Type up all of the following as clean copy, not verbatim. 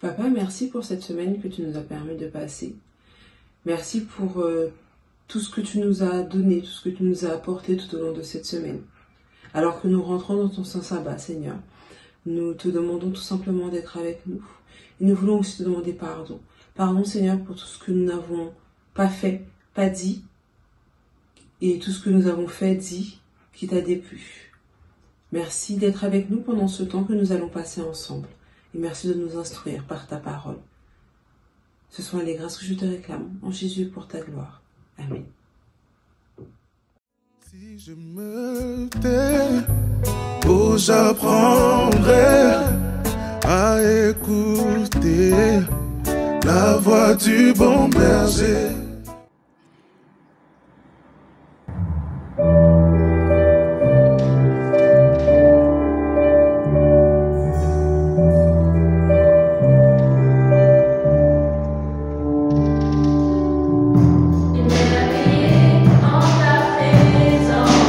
Papa, merci pour cette semaine que tu nous as permis de passer. Merci pour tout ce que tu nous as donné, tout ce que tu nous as apporté tout au long de cette semaine. Alors que nous rentrons dans ton saint sabbat, Seigneur, nous te demandons tout simplement d'être avec nous. Et nous voulons aussi te demander pardon. Pardon, Seigneur, pour tout ce que nous n'avons pas fait, pas dit, et tout ce que nous avons fait, dit, qui t'a déplu. Merci d'être avec nous pendant ce temps que nous allons passer ensemble. Et merci de nous instruire par ta parole. Ce sont les grâces que je te réclame en Jésus pour ta gloire. Amen. Si je me tais, oh, j'apprendrai à écouter la voix du bon berger. Émerveillé en ta présence.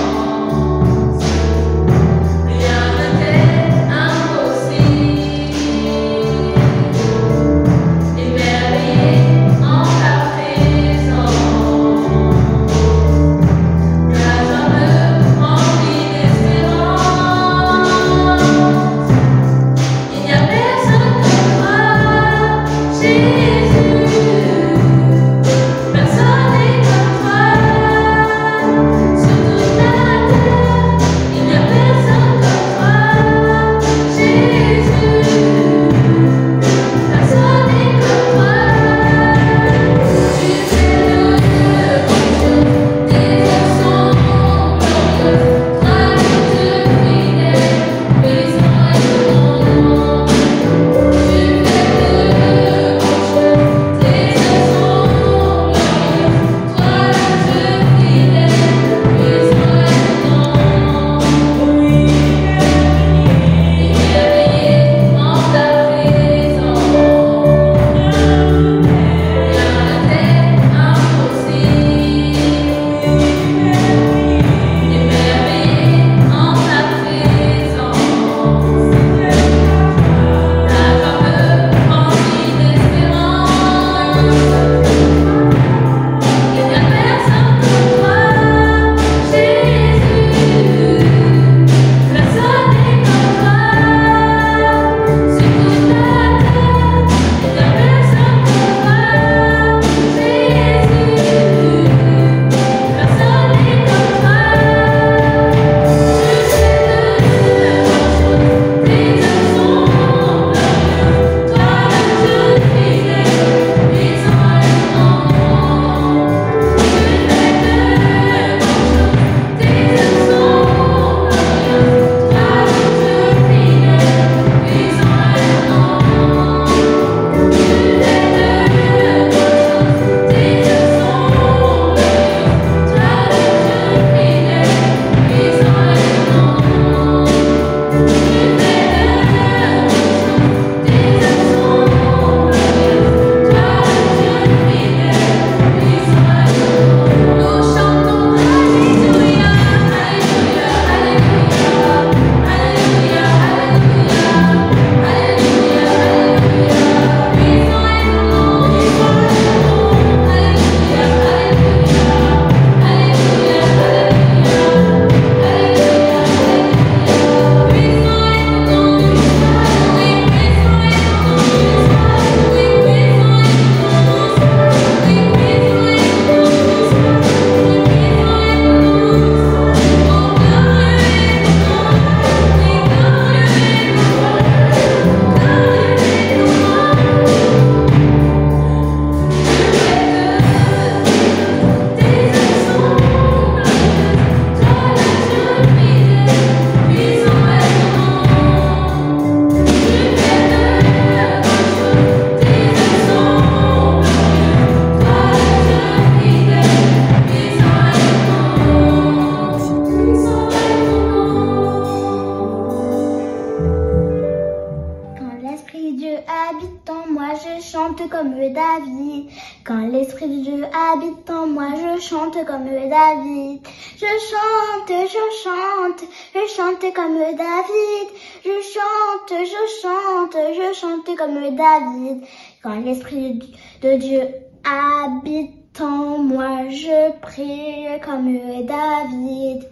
habite en moi, je chante comme David. Quand l'Esprit de Dieu habite en moi, je chante comme David. Je chante, je chante, je chante comme David. Je chante, je chante, je chante comme David. Quand l'Esprit de Dieu habite en moi, je prie comme David.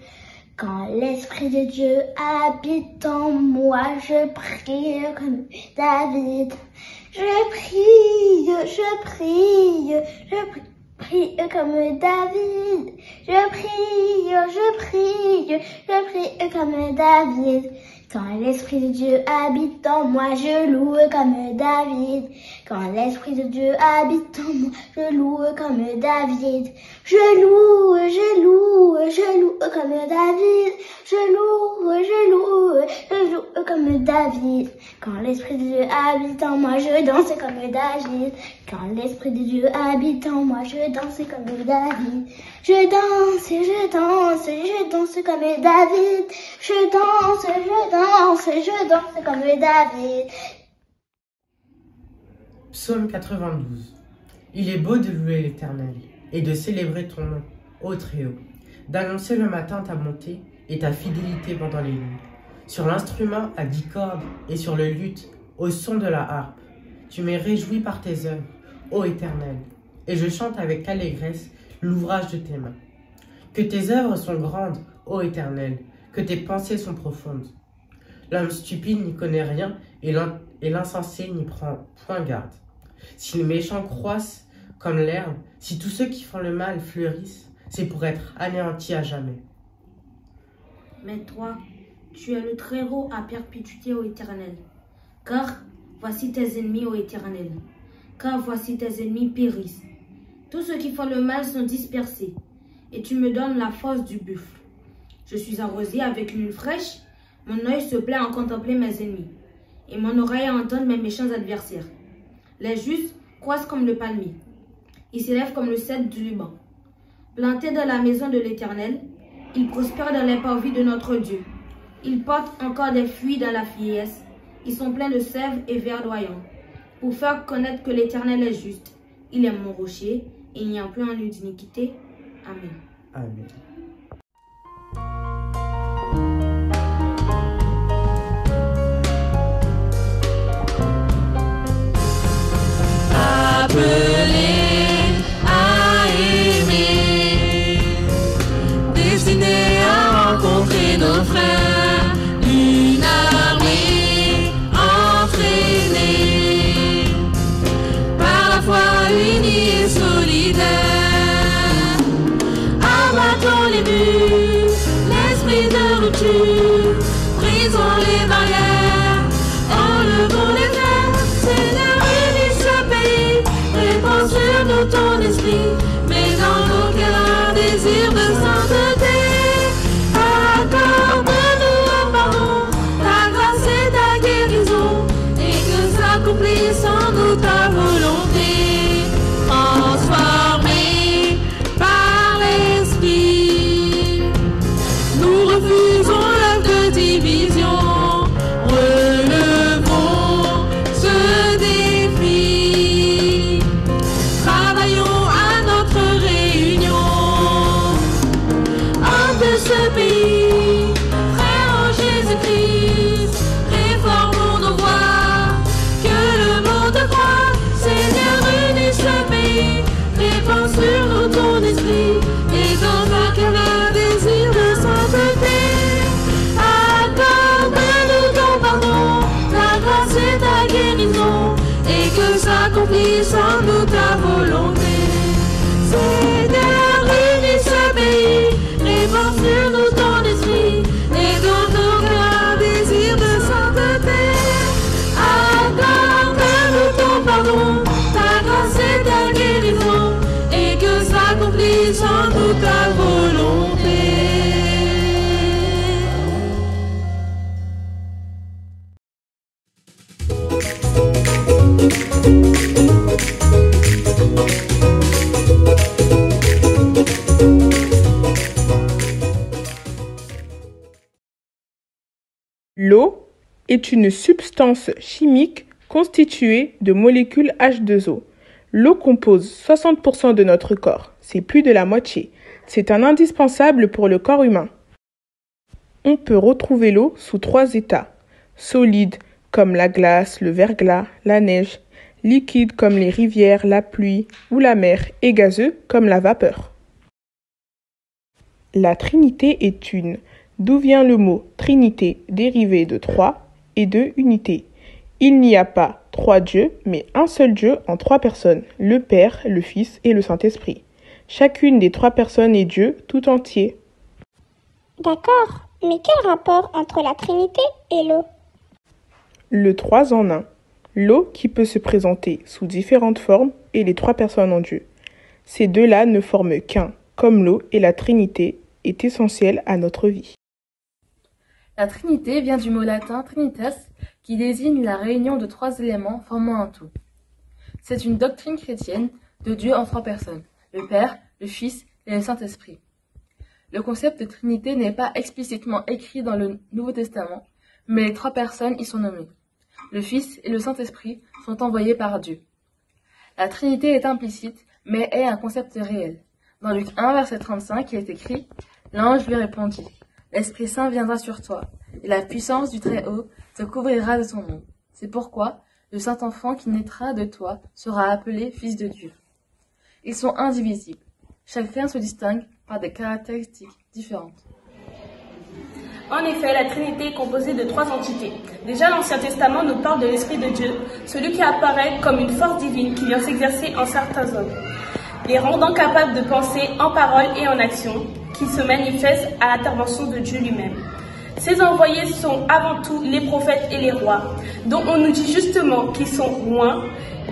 Quand l'Esprit de Dieu habite en moi, je prie comme David. Je prie, je prie, je prie comme David. Je prie, je prie, je prie comme David. Quand l'Esprit de Dieu habite en moi, je loue comme David. Quand l'Esprit de Dieu habite en moi, je loue comme David. Je loue, je loue, je loue comme David. Je loue, je loue, je loue comme David. Quand l'Esprit de Dieu habite en moi, je danse comme David. Quand l'Esprit de Dieu habite en moi, je danse comme David. Je danse, je danse, je danse comme David. Je danse, je danse comme David. Psaume 92. Il est beau de louer l'Éternel et de célébrer ton nom, ô Très-Haut, d'annoncer le matin ta bonté et ta fidélité pendant les nuits. Sur l'instrument à 10 cordes et sur le luth, au son de la harpe, tu m'es réjoui par tes œuvres, ô Éternel, et je chante avec allégresse l'ouvrage de tes mains. Que tes œuvres sont grandes, ô Éternel, que tes pensées sont profondes. L'homme stupide n'y connaît rien et l'insensé n'y prend point garde. Si les méchants croissent comme l'herbe, si tous ceux qui font le mal fleurissent, c'est pour être anéantis à jamais. Mais toi, tu es le Très-Haut à perpétuité, ô Éternel. Car voici tes ennemis, ô Éternel. Car voici tes ennemis périssent. Tous ceux qui font le mal sont dispersés, et tu me donnes la force du buffle. Je suis arrosé avec une fraîche, mon œil se plaît à en contempler mes ennemis, et mon oreille à entendre mes méchants adversaires. Les justes croissent comme le palmier, ils s'élèvent comme le cèdre du Liban. Plantés dans la maison de l'Éternel, ils prospèrent dans les parvis de notre Dieu. Ils portent encore des fruits dans la vieillesse, ils sont pleins de sève et verdoyants, pour faire connaître que l'Éternel est juste. Il est mon rocher, et il n'y a plus en lui d'iniquité. Amen. Amen. Appelé à aimer, destiné à rencontrer nos frères, une armée entraînée par la foi unie et solidaire. Abattons les murs, l'esprit de rupture, brisons les barrières, enlevons les grèves, Seigneur, unis ce pays, répands sur nous ton esprit, mets dans nos cœurs un désir de sainteté. Accorde-nous le pardon, ta grâce et ta guérison, et que s'accomplisse en nous ta volonté. Transformés par l'esprit, nous refusons l'œuvre de division. Relevons ce défi, travaillons à notre réunion. Hors de ce pays, frères en Jésus-Christ, réformons nos voies, que le monde croit. Seigneur, unis ce pays, répands sur nous ton esprit, et dans nos cœurs un désir de sainteté. Accorde-nous ton pardon, ta grâce et ta guérison, et que s'accomplisse en nous ta volonté. Seigneur, unis ce pays, répands sur nous ton esprit, et dans nos cœurs un désir de sainteté. Accorde-nous ton pardon, ta grâce et ta guérison, et que s'accomplisse en nous ta volonté. L'eau est une substance chimique constitué de molécules H2O. L'eau compose 60% de notre corps, c'est plus de la moitié. C'est un indispensable pour le corps humain. On peut retrouver l'eau sous 3 états. Solide, comme la glace, le verglas, la neige. Liquide, comme les rivières, la pluie ou la mer. Et gazeux, comme la vapeur. La Trinité est une. D'où vient le mot Trinité, dérivé de 3 et de unité. Il n'y a pas 3 dieux, mais un seul Dieu en 3 personnes, le Père, le Fils et le Saint-Esprit. Chacune des 3 personnes est Dieu tout entier. D'accord, mais quel rapport entre la Trinité et l'eau? Le 3 en 1. L'eau qui peut se présenter sous différentes formes et les 3 personnes en Dieu. Ces deux-là ne forment qu'un, comme l'eau et la Trinité est essentielle à notre vie. La Trinité vient du mot latin trinitas, qui désigne la réunion de 3 éléments formant un tout. C'est une doctrine chrétienne de Dieu en 3 personnes, le Père, le Fils et le Saint-Esprit. Le concept de Trinité n'est pas explicitement écrit dans le Nouveau Testament, mais les 3 personnes y sont nommées. Le Fils et le Saint-Esprit sont envoyés par Dieu. La Trinité est implicite, mais est un concept réel. Dans Luc 1, verset 35, il est écrit « L'ange lui répondit, l'Esprit Saint viendra sur toi, et la puissance du Très-Haut te couvrira de son nom. C'est pourquoi le Saint-Enfant qui naîtra de toi sera appelé Fils de Dieu. » Ils sont indivisibles. Chacun se distingue par des caractéristiques différentes. En effet, la Trinité est composée de 3 entités. Déjà, l'Ancien Testament nous parle de l'Esprit de Dieu, celui qui apparaît comme une force divine qui vient s'exercer en certains hommes, les rendant capables de penser en parole et en action, qui se manifestent à l'intervention de Dieu lui-même. Ces envoyés sont avant tout les prophètes et les rois, dont on nous dit justement qu'ils sont loin,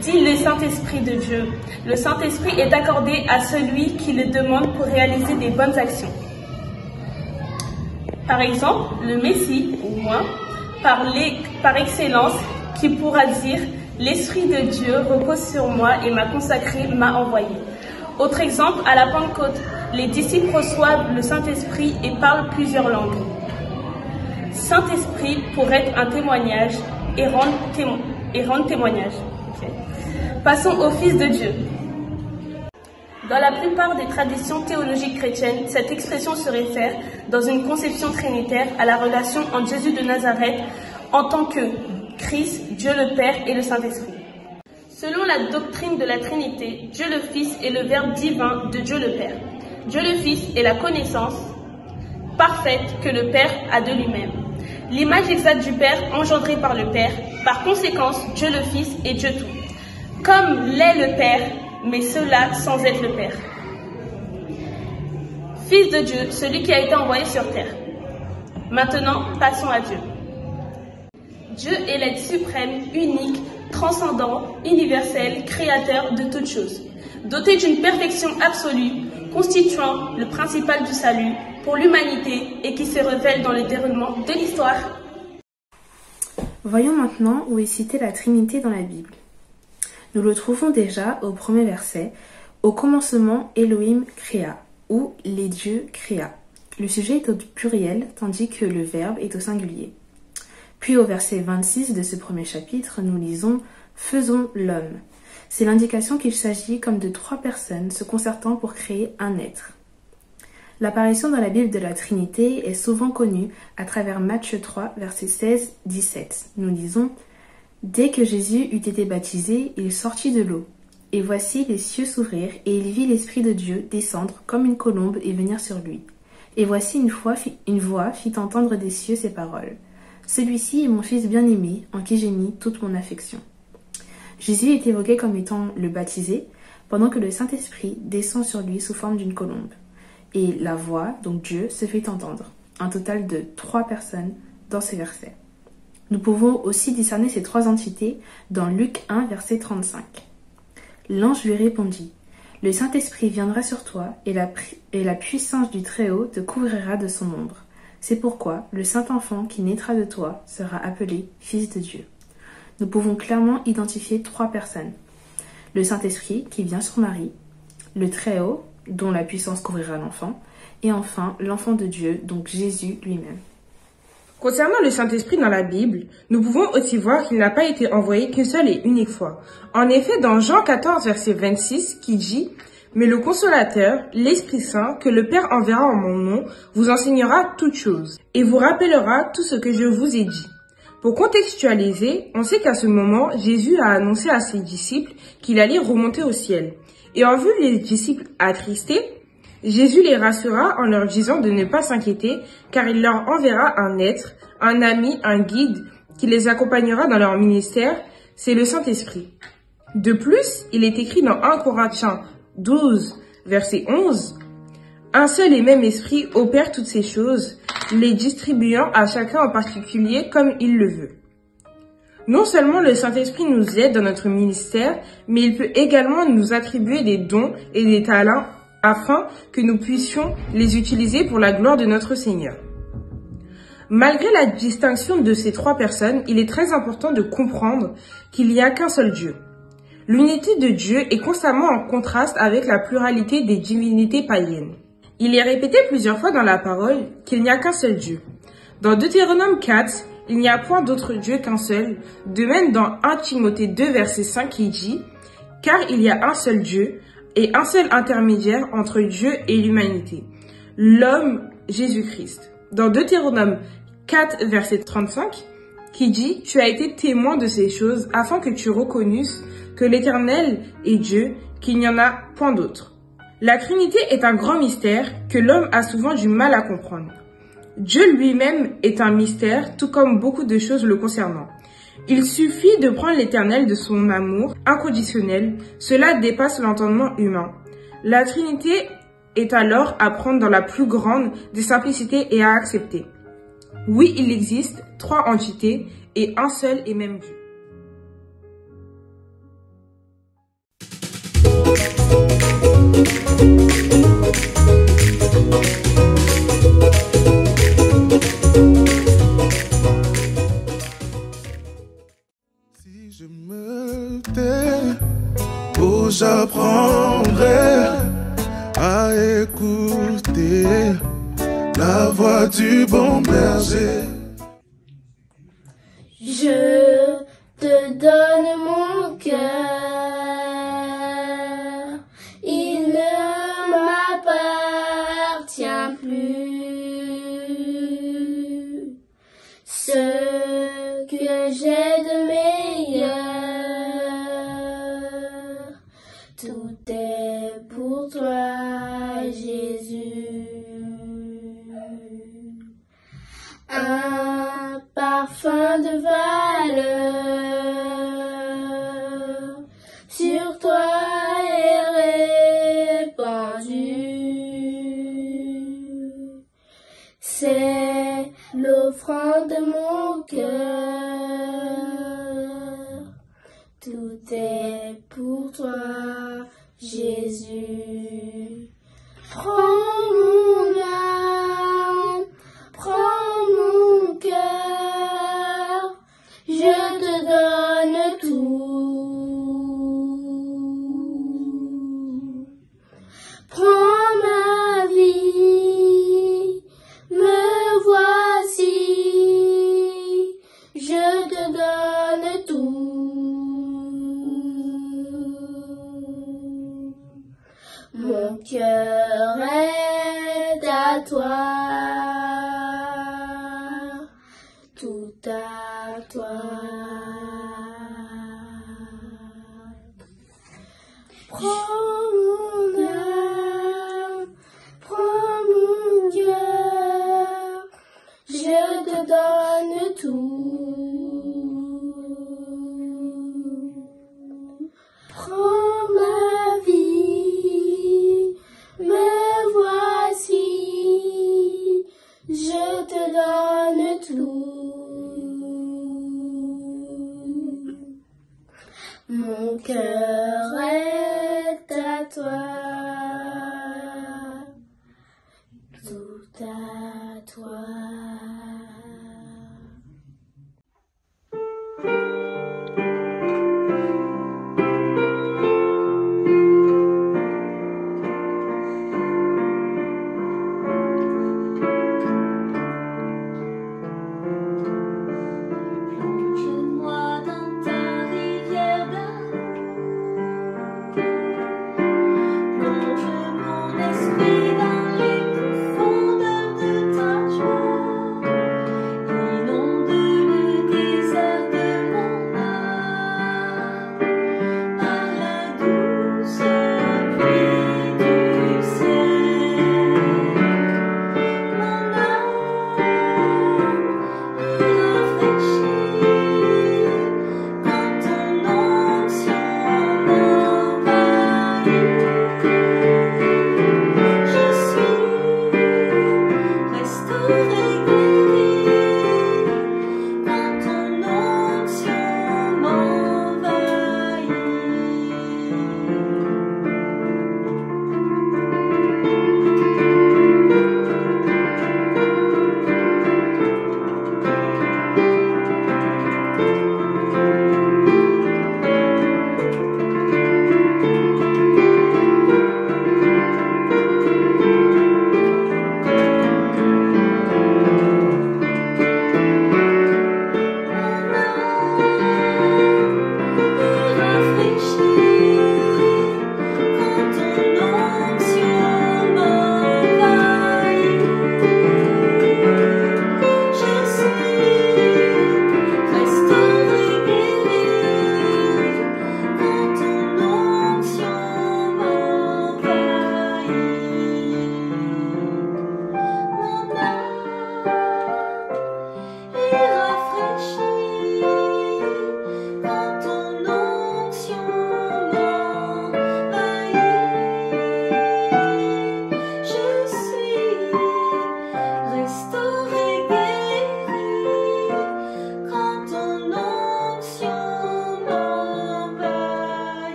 dit le Saint-Esprit de Dieu. Le Saint-Esprit est accordé à celui qui le demande pour réaliser des bonnes actions. Par exemple, le Messie, ou moi, par excellence, qui pourra dire « L'Esprit de Dieu repose sur moi et m'a consacré, m'a envoyé ». Autre exemple, à la Pentecôte, les disciples reçoivent le Saint-Esprit et parlent plusieurs langues. Saint-Esprit pour être un témoignage et rendre témoignage. Okay. Passons au Fils de Dieu. Dans la plupart des traditions théologiques chrétiennes, cette expression se réfère, dans une conception trinitaire, à la relation entre Jésus de Nazareth en tant que Christ, Dieu le Père et le Saint-Esprit. Selon la doctrine de la Trinité, Dieu le Fils est le Verbe divin de Dieu le Père. Dieu le Fils est la connaissance parfaite que le Père a de lui-même. L'image exacte du Père engendrée par le Père, par conséquence, Dieu le Fils est Dieu tout. Comme l'est le Père, mais cela sans être le Père. Fils de Dieu, celui qui a été envoyé sur terre. Maintenant, passons à Dieu. Dieu est l'être suprême, unique, transcendant, universel, créateur de toutes choses, doté d'une perfection absolue, constituant le principal du salut pour l'humanité et qui se révèle dans le déroulement de l'histoire. Voyons maintenant où est citée la Trinité dans la Bible. Nous le trouvons déjà au premier verset, « Au commencement, Elohim créa » ou « les dieux créa ». Le sujet est au pluriel, tandis que le verbe est au singulier. Puis au verset 26 de ce premier chapitre, nous lisons « Faisons l'homme ». C'est l'indication qu'il s'agit comme de 3 personnes se concertant pour créer un être. L'apparition dans la Bible de la Trinité est souvent connue à travers Matthieu 3, versets 16-17. Nous lisons « Dès que Jésus eut été baptisé, il sortit de l'eau. Et voici les cieux s'ouvrirent, et il vit l'Esprit de Dieu descendre comme une colombe et venir sur lui. Et voici une voix fit entendre des cieux ces paroles. Celui-ci est mon Fils bien-aimé, en qui j'ai mis toute mon affection. » Jésus est évoqué comme étant le baptisé, pendant que le Saint-Esprit descend sur lui sous forme d'une colombe. Et la voix, donc Dieu, se fait entendre. Un total de 3 personnes dans ces versets. Nous pouvons aussi discerner ces 3 entités dans Luc 1, verset 35. L'ange lui répondit, « Le Saint-Esprit viendra sur toi, et la puissance du Très-Haut te couvrira de son ombre. C'est pourquoi le Saint-Enfant qui naîtra de toi sera appelé Fils de Dieu. » Nous pouvons clairement identifier 3 personnes. Le Saint-Esprit qui vient sur Marie, le Très-Haut, dont la puissance couvrira l'enfant, et enfin l'enfant de Dieu, donc Jésus lui-même. Concernant le Saint-Esprit dans la Bible, nous pouvons aussi voir qu'il n'a pas été envoyé qu'une seule et unique fois. En effet, dans Jean 14, verset 26, qui dit « Mais le Consolateur, l'Esprit Saint, que le Père enverra en mon nom, vous enseignera toutes choses, et vous rappellera tout ce que je vous ai dit. » Pour contextualiser, on sait qu'à ce moment, Jésus a annoncé à ses disciples qu'il allait remonter au ciel. Et en vue les disciples attristés, Jésus les rassura en leur disant de ne pas s'inquiéter, car il leur enverra un être, un ami, un guide, qui les accompagnera dans leur ministère, c'est le Saint-Esprit. De plus, il est écrit dans 1 Corinthiens 12, verset 11, « Un seul et même esprit opère toutes ces choses, les distribuant à chacun en particulier comme il le veut. » Non seulement le Saint-Esprit nous aide dans notre ministère, mais il peut également nous attribuer des dons et des talents afin que nous puissions les utiliser pour la gloire de notre Seigneur. Malgré la distinction de ces trois personnes, il est très important de comprendre qu'il n'y a qu'un seul Dieu. L'unité de Dieu est constamment en contraste avec la pluralité des divinités païennes. Il est répété plusieurs fois dans la parole qu'il n'y a qu'un seul Dieu. Dans Deutéronome 4, il n'y a point d'autre Dieu qu'un seul. De même dans 1 Timothée 2, verset 5, qui dit « Car il y a un seul Dieu et un seul intermédiaire entre Dieu et l'humanité, l'homme Jésus-Christ. » Dans Deutéronome 4, verset 35, qui dit « Tu as été témoin de ces choses afin que tu reconnusses que l'Éternel est Dieu, qu'il n'y en a point d'autre. » La Trinité est un grand mystère que l'homme a souvent du mal à comprendre. Dieu lui-même est un mystère, tout comme beaucoup de choses le concernant. Il suffit de prendre l'Éternel de son amour inconditionnel, cela dépasse l'entendement humain. La Trinité est alors à prendre dans la plus grande des simplicités et à accepter. Oui, il existe trois entités et un seul et même Dieu. Si je me tais, oh, j'apprendrai à écouter la voix du bon berger. Je te donne mon cœur, il ne m'appartient plus. Ce que j'ai de meilleur, tout est pour toi, Jésus. Un parfum de valeur sur toi est répandu. C'est l'offrande de mon cœur. Tout est pour toi, Jésus. Prends mon âme, prends mon cœur, je te donne tout. Prends ma vie, me voici, je te donne tout. Mon cœur est à toi. Tout à toi. Prends mon âme, prends mon cœur, je te donne tout. Prends ma vie, me voici, je te donne tout. Mon cœur est à toi, tout à toi.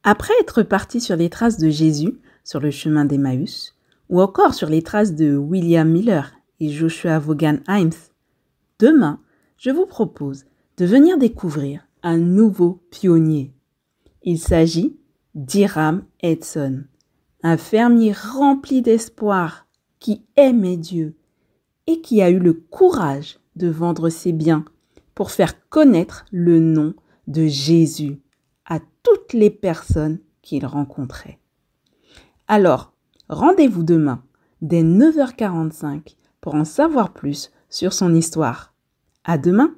Après être parti sur les traces de Jésus sur le chemin d'Emmaüs, ou encore sur les traces de William Miller et Joshua Vaughan Himes, demain, je vous propose de venir découvrir un nouveau pionnier. Il s'agit d'Hiram Edson, un fermier rempli d'espoir qui aimait Dieu et qui a eu le courage de vendre ses biens pour faire connaître le nom de Jésus à toutes les personnes qu'il rencontrait. Alors, rendez-vous demain dès 9h45 pour en savoir plus sur son histoire. À demain!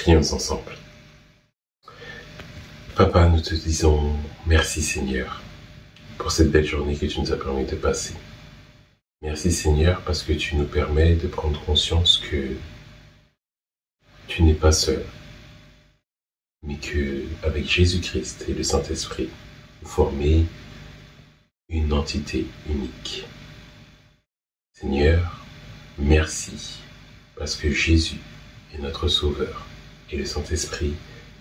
Prions ensemble. Papa, nous te disons merci Seigneur pour cette belle journée que tu nous as permis de passer. Merci Seigneur parce que tu nous permets de prendre conscience que tu n'es pas seul, mais que avec Jésus-Christ et le Saint-Esprit, vous formez une entité unique. Seigneur, merci parce que Jésus est notre Sauveur et le Saint-Esprit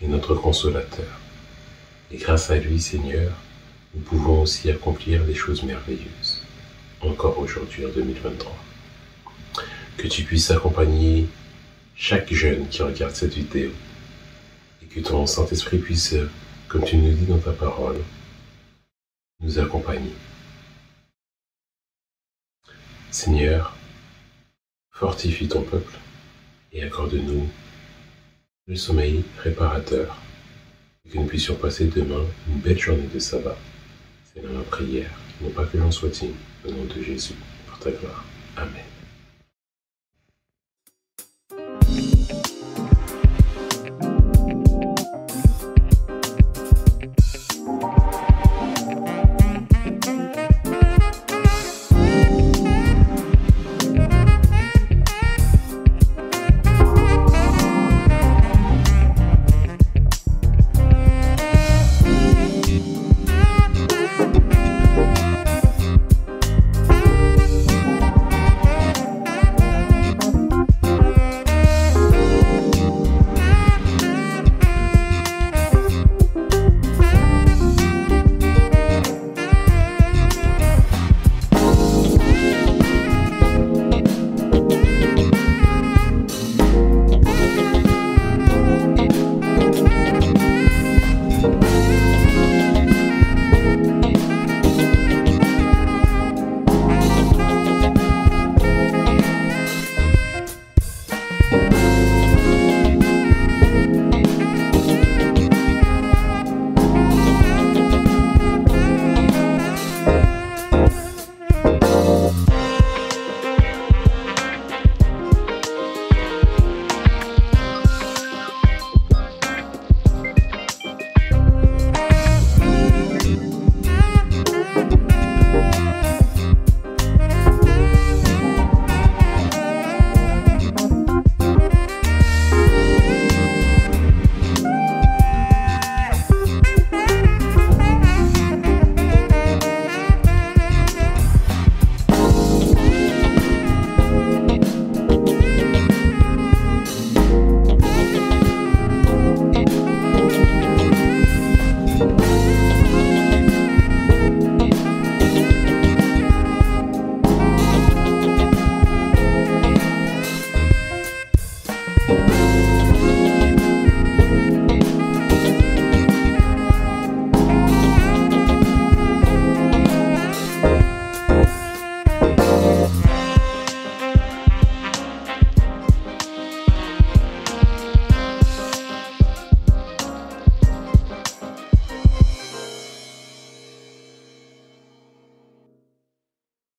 est notre Consolateur. Et grâce à lui, Seigneur, nous pouvons aussi accomplir des choses merveilleuses, encore aujourd'hui en 2023. Que tu puisses accompagner chaque jeune qui regarde cette vidéo et que ton Saint-Esprit puisse, comme tu nous dis dans ta parole, nous accompagner. Seigneur, fortifie ton peuple et accorde-nous le sommeil réparateur et que nous puissions passer demain une belle journée de sabbat. C'est là ma prière, non pas que l'on soit digne, au nom de Jésus, pour ta gloire. Amen.